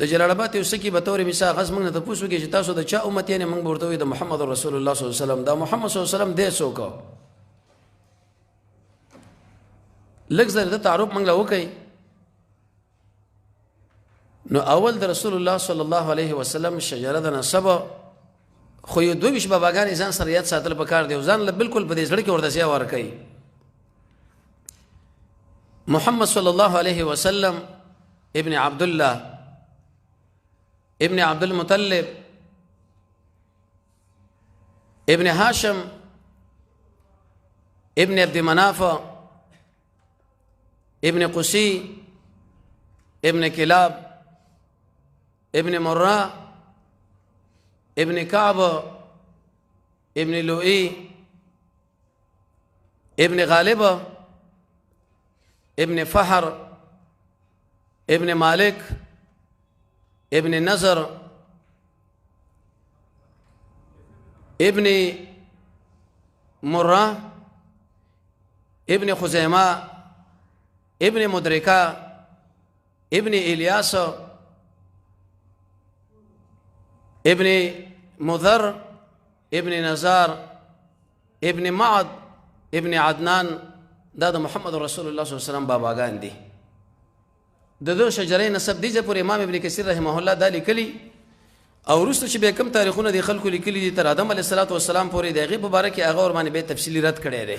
د جلال آباد یو سکی به تور مثال غز موږ نه تاسو کې چې تاسو د چا امت یې موږ ورته وي د محمد رسول الله صلی الله علیه وسلم دا محمد صلی الله علیه وسلم دې څوک لږ زر د تعارف موږ له وکي نو اول د رسول الله صلی الله علیه وسلم شجره د نسب خو یو دوه وش باباګان ځان سره یاد ساتل پکار دی ځان له بالکل په دې ځړ کې ورته ځای ورکړي محمد صلی الله علیه وسلم ابن عبد الله ابن عبد المطلب ابن هاشم ابن عبد مناف ابن قسی ابن کلاب ابن مرہ ابن کعب ابن لؤی ابن غالب ابن فحر ابن مالک ابن نظر ابن مرہ ابن خزیمہ ابن مدرکہ ابن الیاس ابن مذر ابن نزار ابن معد ابن عدنان دا محمد رسول الله صلی الله علیه وسلم باباګان دي د دو شجرې نسب دي چې پر امام ابن کثیر رحمه الله دا لیکلي او وروسته چې به کوم تاریخونه دي خلکو لیکلي دي تر آدم علیه السلام پورې دغه مبارک هغه ور باندې به تفصیلی رد کړي دي